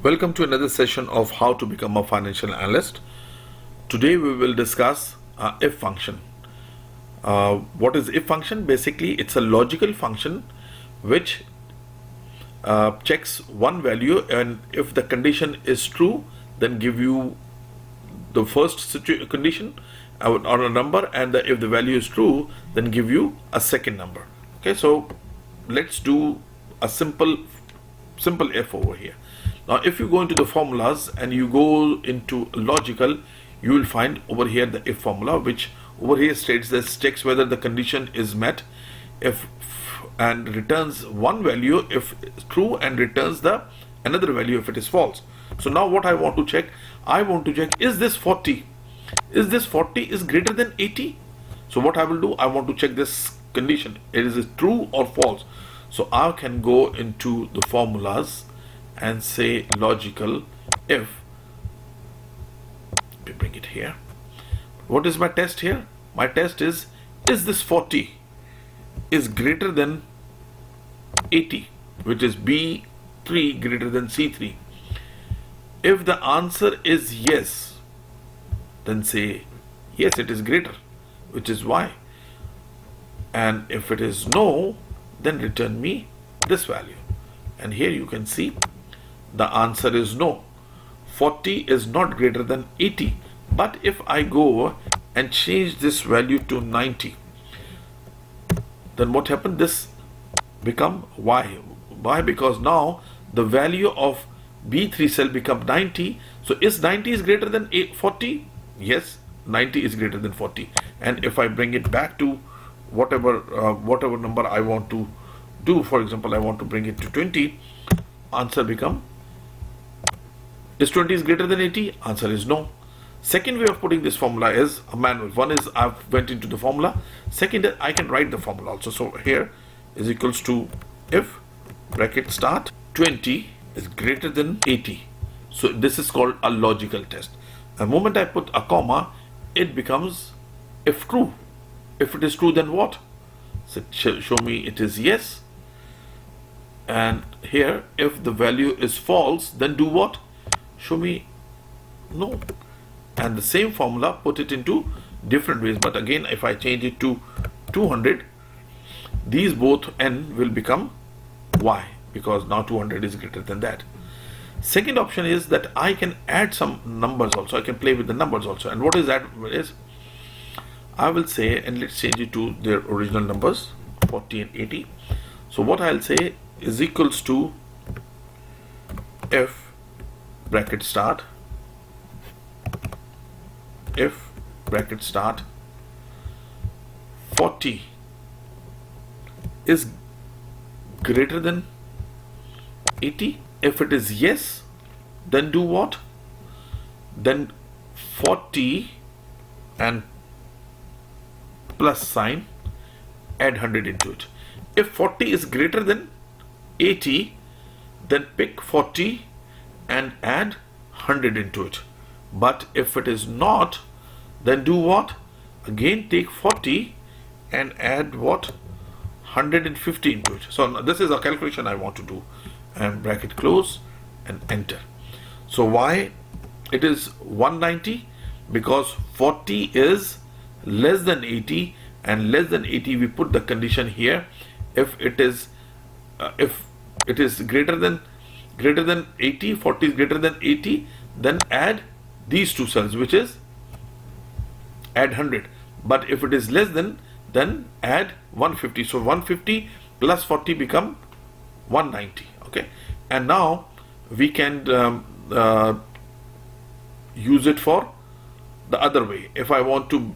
Welcome to another session of how to become a financial analyst. Today we will discuss if function. What is if function? Basically, it's a logical function which checks one value, and if the condition is true, then give you the first condition or a number, and if the value is true, then give you a second number. Okay, so let's do a simple if over here. Now if you go into the formulas and you go into logical, you will find over here the if formula, which over here states this: checks whether the condition is met and returns one value if it's true, and returns the another value if it is false. So now what I want to check, is this 40 is greater than 80? So what I will do, I want to check this condition, is it true or false. So I can go into the formulas and say logical if. Let me bring it here. What is my test here? My test is this 40 is greater than 80, which is B3 greater than C3. If the answer is yes, then say yes, it is greater, which is Y. And if it is no, then return me this value. And here you can see the answer is no. 40 is not greater than 80. But if I go and change this value to 90, then what happened? This become Y. Why? Because now the value of B3 cell become 90. So is 90 is greater than 40? Yes, 90 is greater than 40. And if I bring it back to whatever number I want to do, for example, I want to bring it to 20, answer become, is 20 is greater than 80? Answer is no. Second way of putting this formula is a manual. One is I went into the formula. Second is I can write the formula also. So here is equals to if bracket start 20 is greater than 80. So this is called a logical test. The moment I put a comma, it becomes if true. If it is true, then what? So show me it is yes. And here if the value is false, then do what? Show me no. And the same formula, put it into different ways. But again, if I change it to 200, these both n will become y, because now 200 is greater than that. Second option is that I can add some numbers also. I can play with the numbers also. And what is that? Is I will say, and let's change it to their original numbers, 40 and 80. So what I'll say is equals to if bracket start, if bracket start 40 is greater than 80. If it is yes, then do what? Then 40 and plus sign, add 100 into it. If 40 is greater than 80, then pick 40 and add 100 into it. But if it is not, then do what? Again take 40 and add what? 150 into it. So this is a calculation I want to do, and bracket close and enter. So why it is 190? Because 40 is less than 80, and less than 80 we put the condition here. If it is greater than 80, 40 is greater than 80, then add these two cells, which is add 100. But if it is less than, then add 150. So 150 plus 40 become 190. Okay, and now we can use it for the other way. If I want to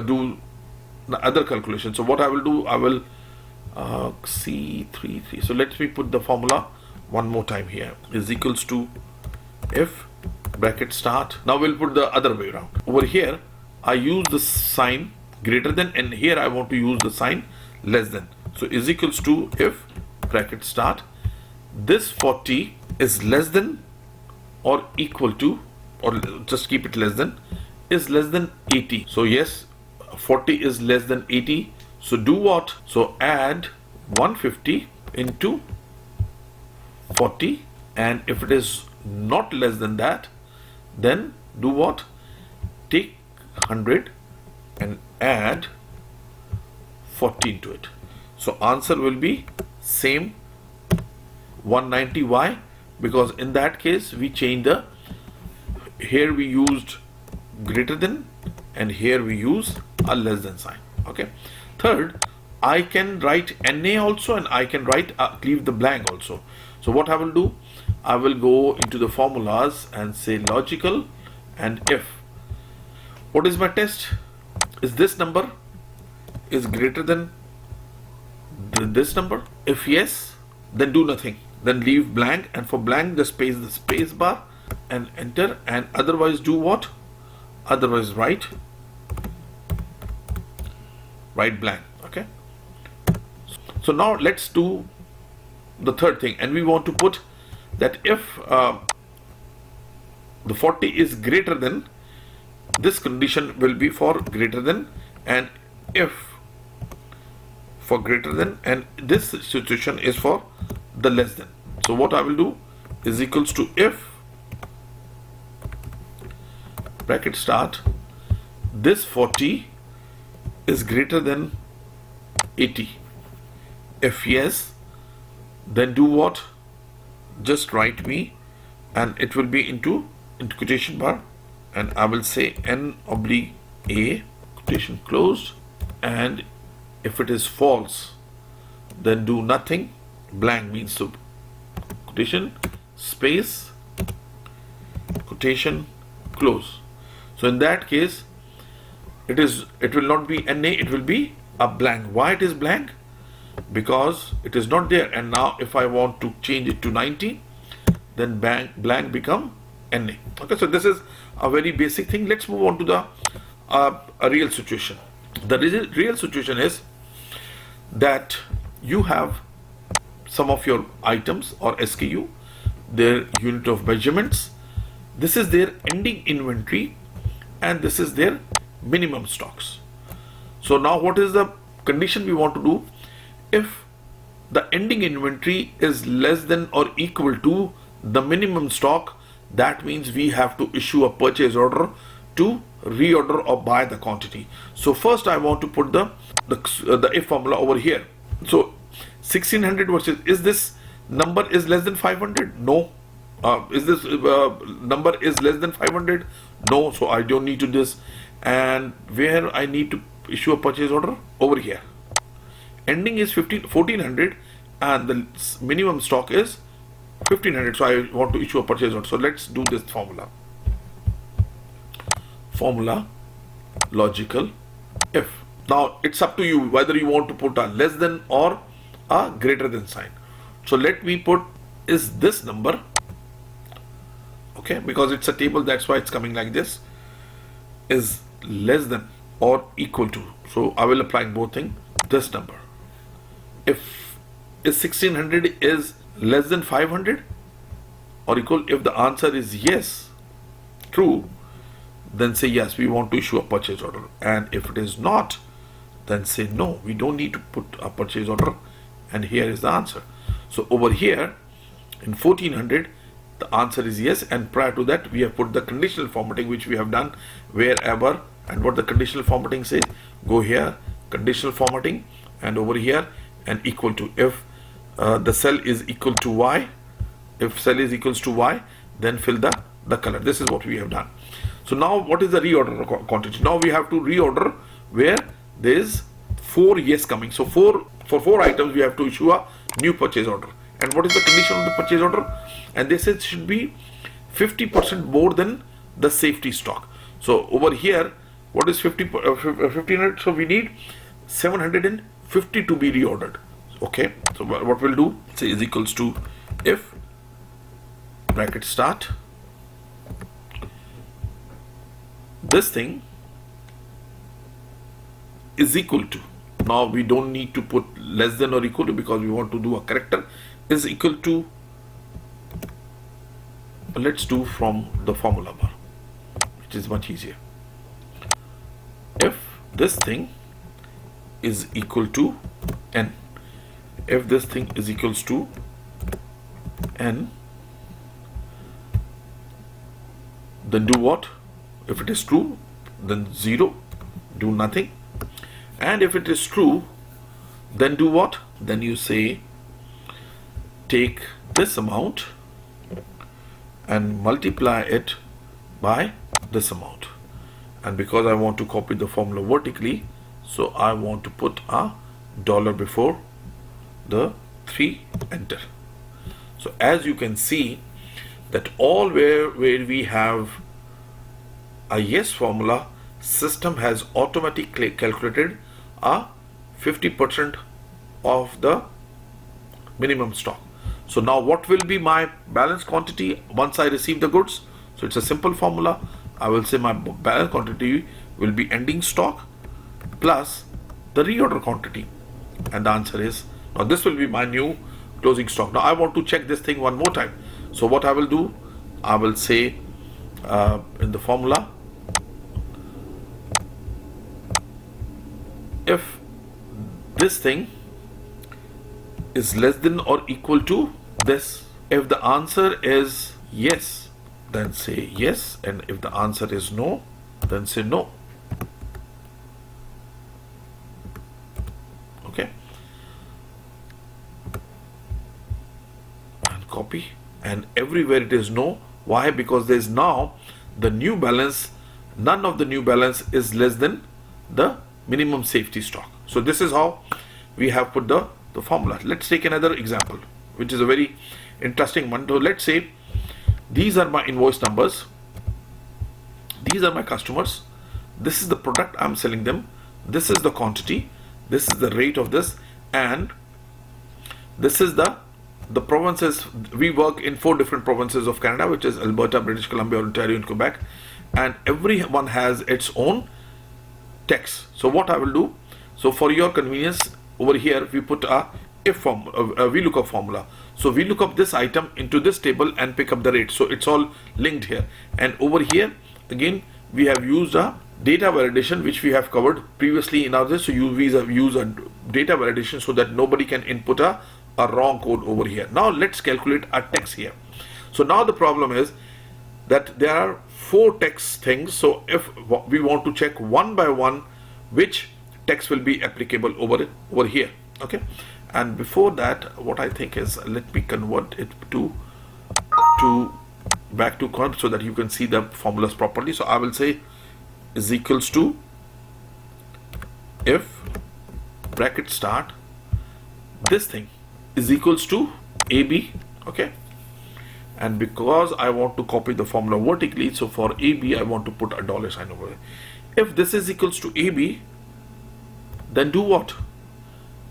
do the other calculation, so what I will do, I will C33. So let me put the formula one more time here. Is equals to if bracket start. Now we'll put the other way around. Over here I use the sign greater than, and here I want to use the sign less than. So is equals to if bracket start, this 40 is less than or equal to, or just keep it less than, is less than 80. So yes, 40 is less than 80. So do what? So add 150 into 40, and if it is not less than that, then do what? Take 100 and add 14 to it. So answer will be same 190. Why? Because in that case we changed the, here we used greater than and here we use a less than sign. Okay. Third, I can write NA also, and I can write leave the blank also. So what I will do, I will go into the formulas and say logical and if. What is my test? Is this number is greater than this number? If yes, then do nothing. Then leave blank, and for blank just paste the space bar and enter, and otherwise do what? Otherwise write blank. Okay. So now let's do the third thing, and we want to put that if the 40 is greater than, this condition will be for greater than, and if for greater than, and this situation is for the less than. So what I will do is equals to if bracket start, this 40 is greater than 80. If yes, then do what? Just write me, and it will be into quotation bar, and I will say n oblique a quotation closed, and if it is false, then do nothing. Blank means so quotation space quotation close. So in that case, it will not be NA, it will be a blank. Why it is blank? Because it is not there. And now if I want to change it to 90, then blank become NA. Okay, so this is a very basic thing. Let's move on to the a real situation. The real situation is that you have some of your items or SKU, their unit of measurements. This is their ending inventory, and this is their minimum stocks. So now what is the condition we want to do? If the ending inventory is less than or equal to the minimum stock, that means we have to issue a purchase order to reorder or buy the quantity. So first I want to put the if formula over here. So 1600 versus, is this number is less than 500? No. Is this number is less than 500? No. So I don't need to this. And where I need to issue a purchase order? Over here. Ending is 1400 and the minimum stock is 1500. So I want to issue a purchase order. So let's do this formula. Formula logical if. Now it's up to you whether you want to put a less than or a greater than sign. So let me put is this number, okay, because it's a table, that's why it's coming like this, is less than or equal to. So I will apply both things. This number, if is 1600 is less than 500 or equal, if the answer is yes, true, then say yes, we want to issue a purchase order. And if it is not, then say no, we don't need to put a purchase order, and here is the answer. So over here in 1400 the answer is yes, and prior to that we have put the conditional formatting which we have done wherever. And what the conditional formatting says, go here, conditional formatting, and over here, and equal to. If the cell is equal to Y, if cell is equals to Y, then fill the color. This is what we have done. So now what is the reorder quantity? Now we have to reorder where there is 4 yes coming. So for 4 items we have to issue a new purchase order. And what is the condition of the purchase order? And they said it should be 50% more than the safety stock. So over here, what is 1500? So we need 750 to be reordered. Okay, so what we'll do, say is equals to if bracket start, this thing is equal to, now we don't need to put less than or equal to because we want to do a character, is equal to, let's do from the formula bar, which is much easier. If this thing is equal to n, if this thing is equals to n, then do what? If it is true, then 0, do nothing. And if it is true, then do what? Then you say take this amount and multiply it by this amount. And because I want to copy the formula vertically, so I want to put a dollar before the 3, enter. So as you can see that all where we have a yes formula, system has automatically calculated a 50% of the minimum stock. So now what will be my balance quantity once I receive the goods? So it's a simple formula. I will say my balance quantity will be ending stock plus the reorder quantity, and the answer is, now this will be my new closing stock. Now I want to check this thing one more time. So what I will do, I will say in the formula, if this thing is less than or equal to this, if the answer is yes, then say yes, and if the answer is no, then say no. Okay, and copy, and everywhere it is no. Why? Because there is now the new balance, none of the new balance is less than the minimum safety stock. So this is how we have put the formula. Let's take another example, which is a very interesting one. So let's say these are my invoice numbers, these are my customers, this is the product I'm selling them, this is the quantity, this is the rate of this, and this is the provinces. We work in 4 different provinces of Canada, which is Alberta, British Columbia, Ontario, and Quebec, and everyone has its own tax. So what I will do, so for your convenience, over here we put a if form, VLOOKUP formula. So we look up this item into this table and pick up the rate. So it's all linked here. And over here again we have used a data validation, which we have covered previously in others. So we have used a data validation so that nobody can input a wrong code over here. Now let's calculate our tax here. So now the problem is that there are 4 tax things. So if we want to check one by one which tax will be applicable over here. Okay, and before that, what I think is, let me convert it to back to convert so that you can see the formulas properly. So I will say is equals to, if bracket start, this thing is equals to AB. Okay, and because I want to copy the formula vertically, so for AB I want to put a dollar sign over it. If this is equals to AB, then do what?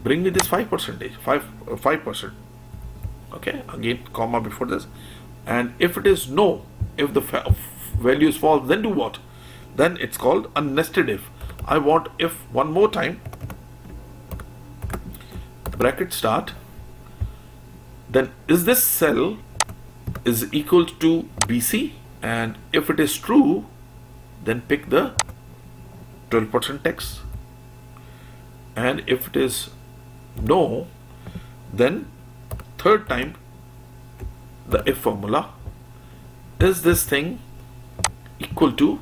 Bring me this 5%. Okay, again comma before this. And if it is no, if the value is false, then do what? Then it's called a nested if. I want if one more time, bracket start, then is this cell is equal to BC, and if it is true, then pick the 12% tax, and if it is no, then third time the if formula, is this thing equal to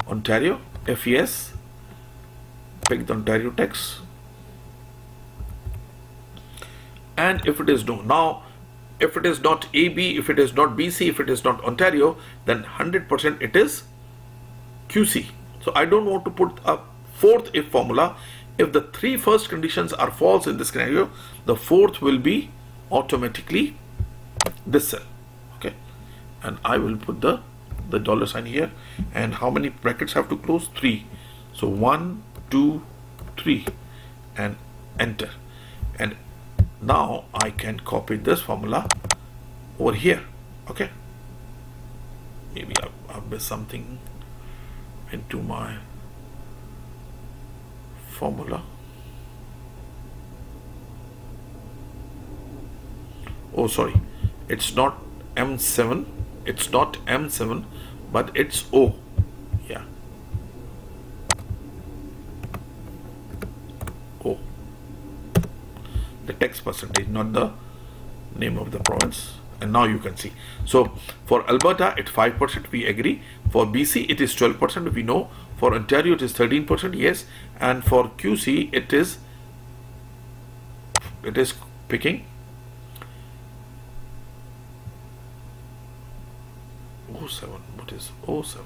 Ontario? If yes, pick the Ontario tax, and if it is no, now if it is not AB, if it is not BC, if it is not Ontario, then 100% it is QC. So I don't want to put a 4th if formula. If the 3 first conditions are false in this scenario, the 4th will be automatically this cell. Okay, and I will put the dollar sign here, and how many brackets have to close? 3. So 1, 2, 3, and enter. And now I can copy this formula over here. Okay, maybe I've missed something into my formula. Oh, sorry, it's not M7, it's not M7, but it's O. Yeah, the tax percentage, not the name of the province. And now you can see. So for Alberta, it's 5%, we agree. For BC, it is 12%, we know. For Ontario, it is 13%, yes. And for QC, it is picking O7. What is O7?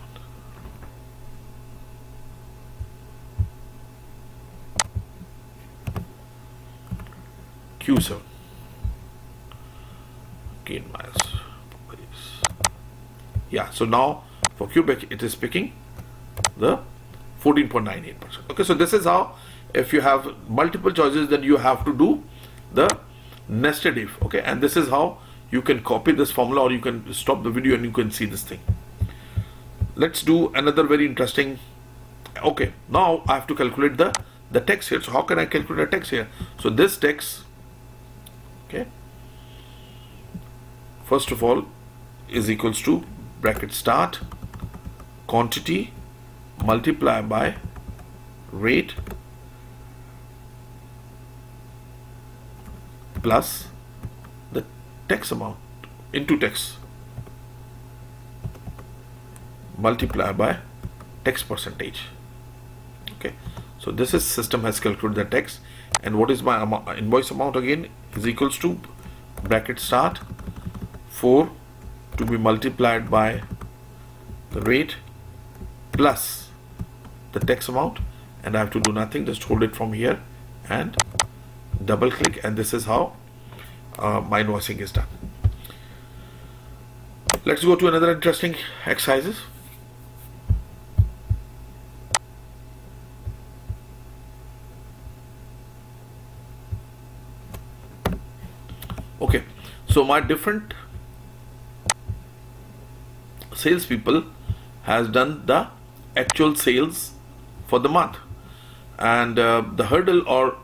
Q7. Gain minus. Yeah, so now for Quebec, it is picking the 14.98%. Okay, so this is how, if you have multiple choices, then you have to do the nested if. Okay, and this is how you can copy this formula, or you can stop the video and you can see this thing. Let's do another very interesting. Okay, now I have to calculate the tax here. So how can I calculate a tax here? So this tax, okay, first of all, is equals to bracket start quantity multiply by rate plus the tax amount into tax multiply by tax percentage. Okay, so this is system has calculated the tax, and what is my invoice amount again is equals to bracket start 4 to be multiplied by the rate plus the tax amount, and I have to do nothing, just hold it from here and double click, and this is how my invoicing is done. Let's go to another interesting exercises. Okay, so my different salespeople has done the actual sales for the month, and the hurdle or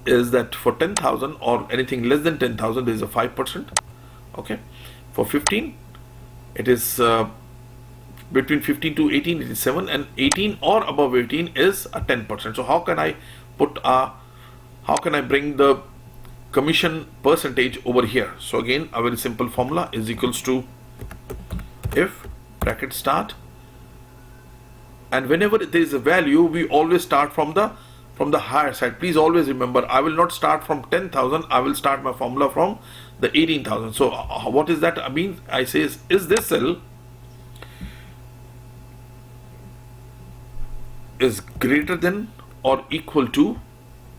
is that for 10,000 or anything less than 10,000 is a 5%. Okay, for 15 it is between 15 to 18 it is 7, and 18 or above 18 is a 10%. So how can I bring the commission percentage over here? So again, a very simple formula is equals to if bracket start, and whenever there is a value, we always start from the higher side. Please always remember, I will not start from 10,000, I will start my formula from the 18,000. So what is that? I mean, I say is this cell is greater than or equal to,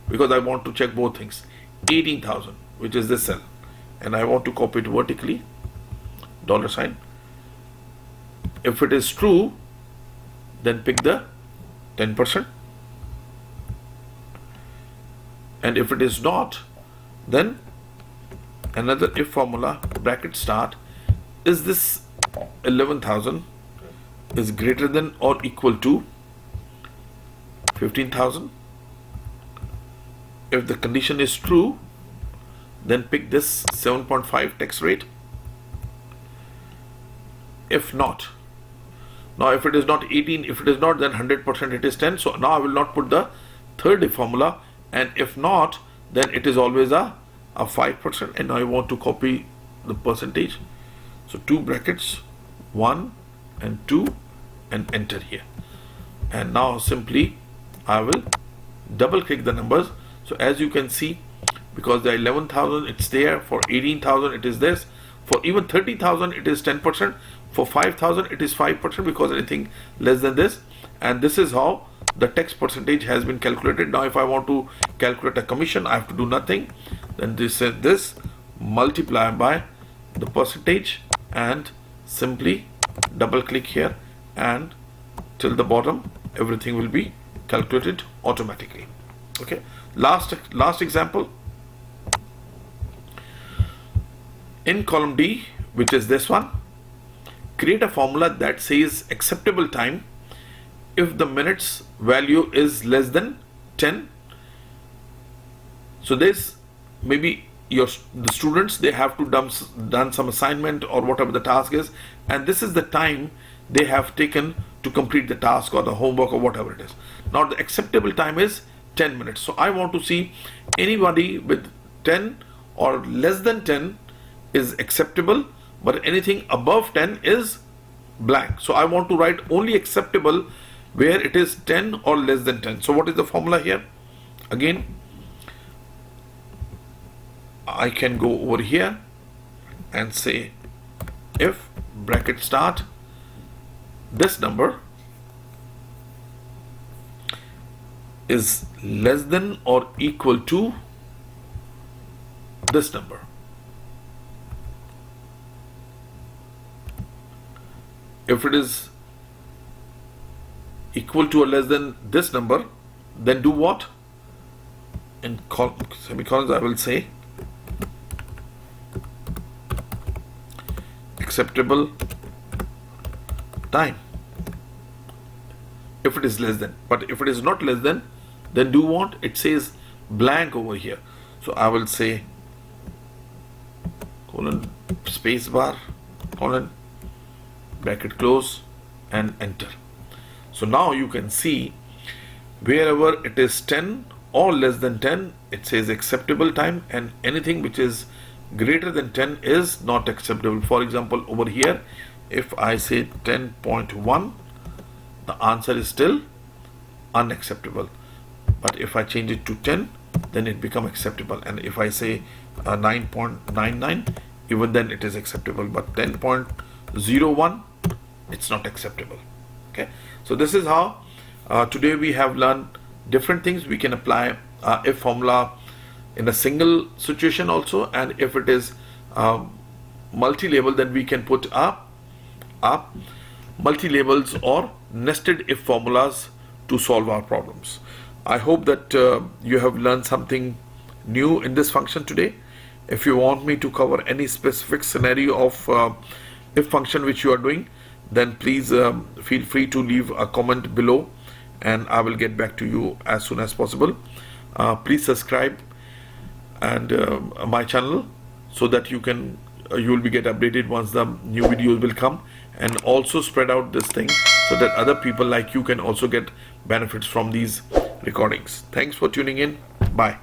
because I want to check both things, 18,000, which is this cell, and I want to copy it vertically, $sign. If it is true, then pick the 10%, and if it is not, then another if formula, bracket start, is this 11,000 is greater than or equal to 15,000? If the condition is true, then pick this 7.5 tax rate. If not, now if it is not 18, if it is not, then 100% it is 10. So now I will not put the third if formula, and if not, then it is always a 5%. And now I want to copy the percentage. So two brackets, 1 and 2, and enter here. And now simply I will double click the numbers. So as you can see, because the 11,000 it's there, for 18,000 it is this, for even 30,000 it is 10%, for 5,000 it is 5%, because anything less than this, and this is how the tax percentage has been calculated. Now if I want to calculate a commission, I have to do nothing, then this multiply by the percentage and simply double click here, and till the bottom everything will be calculated automatically. Okay, last example. In column D, which is this one, create a formula that says acceptable time if the minutes value is less than 10. So this maybe the students, they have to done some assignment or whatever the task is, and this is the time they have taken to complete the task or the homework or whatever it is. Now the acceptable time is 10 minutes. So I want to see anybody with 10 or less than 10 is acceptable, but anything above 10 is blank. So I want to write only acceptable where it is 10 or less than 10. So what is the formula here? Again, I can go over here and say if bracket start this number is less than or equal to this number. If it is equal to or less than this number, then do what? In semicolons I will say acceptable time if it is less than. But if it is not less than, then do what? It says blank over here. So I will say colon space bar colon bracket close and enter. So now you can see wherever it is 10 or less than 10, it says acceptable time, and anything which is greater than 10 is not acceptable. For example, over here, if I say 10.1, the answer is still unacceptable. But if I change it to 10, then it becomes acceptable. And if I say 9.99, even then it is acceptable. But 10.01, it's not acceptable. Okay, so this is how today we have learned different things. We can apply if formula in a single situation also, and if it is multi-level, then we can put up multi-levels or nested if formulas to solve our problems. I hope that you have learned something new in this function today. If you want me to cover any specific scenario of if function which you are doing, then please feel free to leave a comment below and I will get back to you as soon as possible. Please subscribe and my channel so that you will be get updated once the new videos will come, and also spread out this thing so that other people like you can also get benefits from these recordings. Thanks for tuning in. Bye.